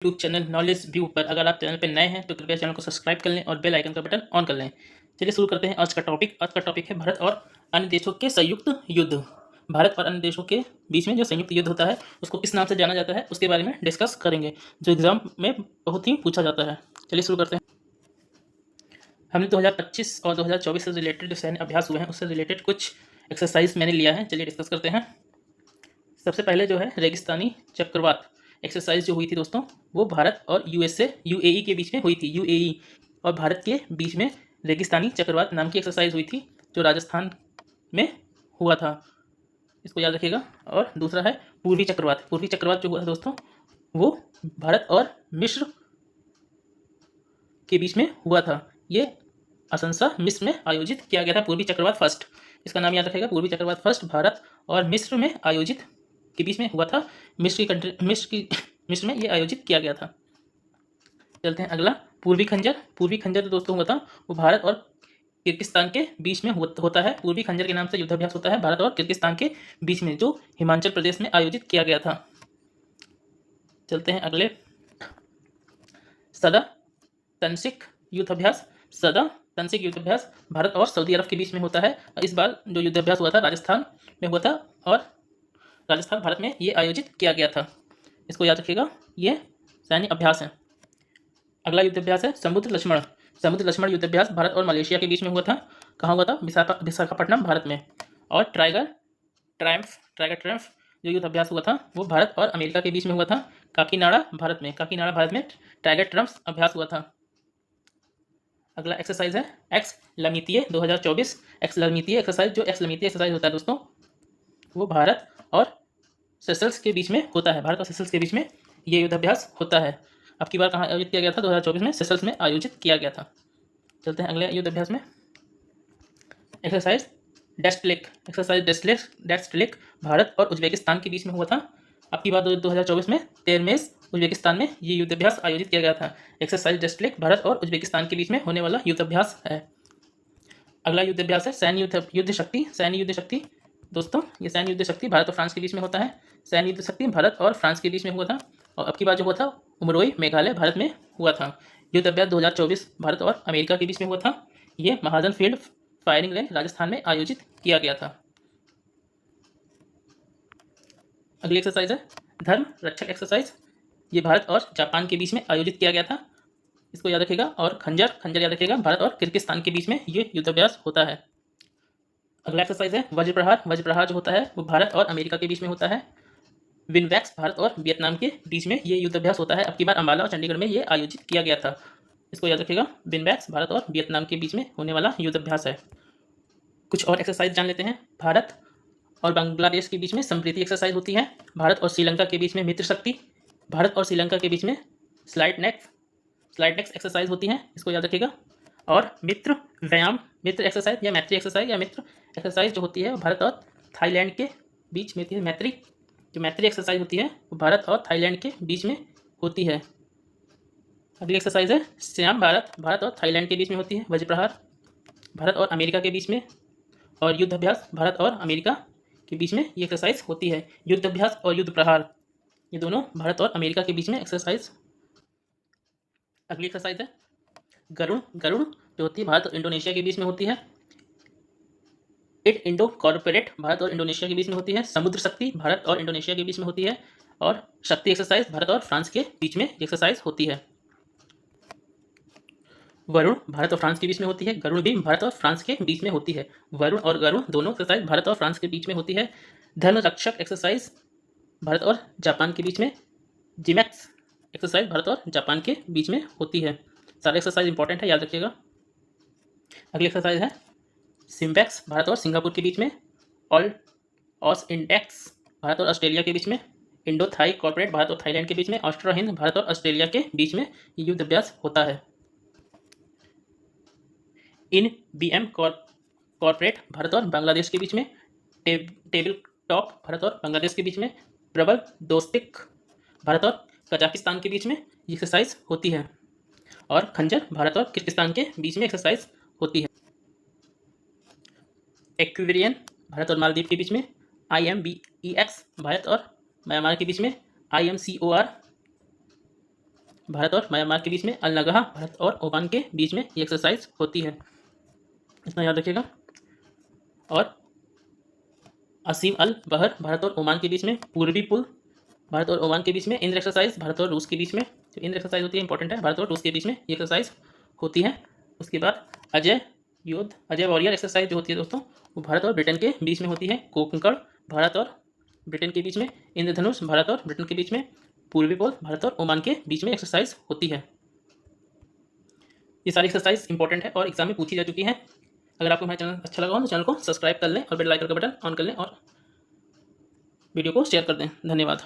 YouTube channel knowledge view पर अगर आप चैनल पर नए हैं तो कृपया चैनल को सब्सक्राइब कर लें और बेल आइकन का बटन ऑन कर लें। चलिए शुरू करते हैं आज का टॉपिक है भारत और अन्य देशों के संयुक्त युद्ध। भारत और अन्य देशों के बीच में जो संयुक्त युद्ध होता है उसको किस नाम से जाना जाता है उसके बारे में डिस्कस करेंगे, जो एग्जाम में बहुत ही पूछा जाता है। चलिए शुरू करते हैं। हमने 2025 और 2024 से रिलेटेड जो सैन्य अभ्यास हुए हैं उससे रिलेटेड कुछ एक्सरसाइज मैंने लिया है। चलिए डिस्कस करते हैं। सबसे पहले जो है रेगिस्तानी चक्रवात एक्सरसाइज जो हुई थी दोस्तों, वो भारत और यूएई के बीच में हुई थी। यूएई और भारत के बीच में रेगिस्तानी चक्रवात नाम की एक्सरसाइज हुई थी जो राजस्थान में हुआ था, इसको याद रखिएगा। और दूसरा है पूर्वी चक्रवात। पूर्वी चक्रवात जो हुआ था दोस्तों वो भारत और मिस्र के बीच में हुआ था। ये असंसा मिस्र में आयोजित किया गया था। पूर्वी चक्रवात फर्स्ट, इसका नाम याद रखेगा। पूर्वी चक्रवात फर्स्ट भारत और मिस्र में आयोजित के बीच में हुआ था। मिस्र में ये आयोजित किया गया था। चलते हैं अगला, पूर्वी खंजर। पूर्वी खंजर जो दोस्तों हुआ था वो भारत और किर्गिस्तान के बीच में होता है। पूर्वी खंजर के नाम से युद्धाभ्यास होता है भारत और किर्गिस्तान के बीच में, जो हिमाचल प्रदेश में आयोजित किया गया था। चलते हैं अगले, सदा तनसिक युद्धाभ्यास। सदा तनसिक युद्धाभ्यास भारत और सऊदी अरब के बीच में होता है। इस बार जो युद्धाभ्यास हुआ था राजस्थान में हुआ था और राजस्थान भारत में ये आयोजित किया गया था, इसको याद रखिएगा। ये सैन्य अभ्यास है। अगला युद्धाभ्यास है समुद्र लक्ष्मण। समुद्र लक्ष्मण युद्धाभ्यास भारत और मलेशिया के बीच में हुआ था। कहाँ हुआ था? विशाखापट्टनम भारत में। और टाइगर ट्रायम्फ जो युद्धाभ्यास हुआ था वो भारत और अमेरिका के बीच में हुआ था। काकीनाडा भारत में टाइगर ट्रम्प अभ्यास हुआ था। अगला एक्सरसाइज है एक्स लमितीय 2024। एक्स लमितीय एक्सरसाइज, जो एक्स लमितीय एक्सरसाइज होता है दोस्तों वो भारत और सेशल्स के बीच में होता है। भारत और सेशल्स के बीच में ये युद्धाभ्यास होता है। अब की बार कहाँ आयोजित किया गया था? 2024 में सेशल्स में आयोजित किया गया था। चलते हैं अगले युद्धाभ्यास में। एक्सरसाइज डेस्टलेक। डेस्टलेक भारत और उज्बेकिस्तान के बीच में हुआ था। अब की बार 2024 में तेरमेस उज्बेकिस्तान में ये युद्धाभ्यास आयोजित किया गया था। एक्सरसाइज डेस्टलेक भारत और उज्बेकिस्तान के बीच में होने वाला युद्धाभ्यास है। अगला युद्धाभ्यास है सैन्य युद्ध शक्ति। दोस्तों ये सैन्य युद्ध शक्ति भारत और फ्रांस के बीच में होता है। सैन्य युद्ध शक्ति भारत और फ्रांस के बीच में हुआ था। और अब की बार जो हुआ था उमरोई मेघालय भारत में हुआ था। युद्धाभ्यास 2024 भारत और अमेरिका के बीच में हुआ था। ये महाजन फील्ड फायरिंग रेंज राजस्थान में आयोजित किया गया था। अगली एक्सरसाइज है धर्म रक्षक एक्सरसाइज। ये भारत और जापान के बीच में आयोजित किया गया था, इसको याद रखिएगा। और खंजर याद रखिएगा, भारत और किर्गिस्तान के बीच में ये युद्धाभ्यास होता है। अगला एक्सरसाइज है वज्रप्रहार जो होता है वो भारत और अमेरिका के बीच में होता है। विनवैक्स भारत और वियतनाम के बीच में ये युद्धाभ्यास होता है। अब की बार अंबाला और चंडीगढ़ में ये आयोजित किया गया था, इसको याद रखिएगा। विनवैक्स भारत और वियतनाम के बीच में होने वाला युद्धाभ्यास है। कुछ और एक्सरसाइज जान लेते हैं। भारत और बांग्लादेश के बीच में समप्रीति एक्सरसाइज होती है। भारत और श्रीलंका के बीच में मित्र शक्ति। भारत और श्रीलंका के बीच में स्लाइड नेक्स एक्सरसाइज होती है, इसको याद रखिएगा। और मित्र एक्सरसाइज या मैत्री एक्सरसाइज या मित्र एक्सरसाइज जो होती है भारत और थाईलैंड के बीच में होती है। मैत्री एक्सरसाइज होती है वो भारत और थाईलैंड के बीच में होती है। अगली एक्सरसाइज है श्याम भारत और थाईलैंड के बीच में होती है। वज्रप्रहार भारत और अमेरिका के बीच में। और युद्धाभ्यास भारत और अमेरिका के बीच में ये एक्सरसाइज होती है। युद्धाभ्यास और युद्ध प्रहार ये दोनों भारत और अमेरिका के बीच में एक्सरसाइज। अगली एक्सरसाइज है गरुड़ जो होती है भारत और इंडोनेशिया के बीच में होती है। इट इंडो कॉर्पोरेट भारत और इंडोनेशिया के बीच में होती है। समुद्र शक्ति भारत और इंडोनेशिया के बीच में होती है। और शक्ति एक्सरसाइज भारत और फ्रांस के बीच में एक्सरसाइज होती है। वरुण भारत और फ्रांस के बीच में होती है। गरुड़ भी भारत और फ्रांस के बीच में होती है। वरुण और गरुड़ दोनों एक्सरसाइज भारत और फ्रांस के बीच में होती है। धर्म रक्षक एक्सरसाइज भारत और जापान के बीच में। जिमैक्स एक्सरसाइज भारत और जापान के बीच में होती है। सारे एक्सरसाइज इंपॉर्टेंट है, याद रखिएगा। अगली एक्सरसाइज है सिम्बैक्स भारत और सिंगापुर के बीच में। ऑस इंडेक्स भारत और ऑस्ट्रेलिया के बीच में। इंडो थाई कॉर्पोरेट भारत और थाईलैंड के बीच में। ऑस्ट्रो हिंद भारत और ऑस्ट्रेलिया के बीच में ये युद्धाभ्यास होता है। इन बीएम कॉर्पोरेट भारत और बांग्लादेश के बीच में। टेबल टॉप भारत और बांग्लादेश के बीच में। प्रबल दोस्तिक भारत और कजाकिस्तान के बीच में ये एक्सरसाइज होती है। और खंजर भारत और किर्गिस्तान के बीच में एक्सरसाइज होती है। एक्विरियन भारत और मालदीव के बीच में। IMBEX भारत और म्यांमार के बीच में। IMCOR भारत और म्यांमार के बीच में, अल नगहा भारत और ओमान के बीच में ये एक्सरसाइज होती है, इतना याद रखिएगा। और असीम अल बहर भारत और ओमान के बीच में, पूर्वी पुल भारत और ओमान के बीच में, इंद्र एक्सरसाइज भारत और रूस के बीच में, जो इंद्र एक्सरसाइज होती है इंपॉर्टेंट है, भारत और रूस के बीच में ये एक्सरसाइज होती है। उसके बाद अजय वॉरियर एक्सरसाइज जो होती है दोस्तों, वो भारत और ब्रिटेन के बीच में होती है। कोंकण भारत और ब्रिटेन के बीच में, इंद्रधनुष भारत और ब्रिटेन के बीच में, पूर्वी पोल भारत और ओमान के बीच में एक्सरसाइज होती है। ये सारी एक्सरसाइज इंपॉर्टेंट है और एग्जाम में पूछी जा चुकी है। अगर आपको हमारा चैनल अच्छा लगा हो तो चैनल को सब्सक्राइब कर लें और बेल आइकन का बटन ऑन कर लें और वीडियो को शेयर कर दें। धन्यवाद।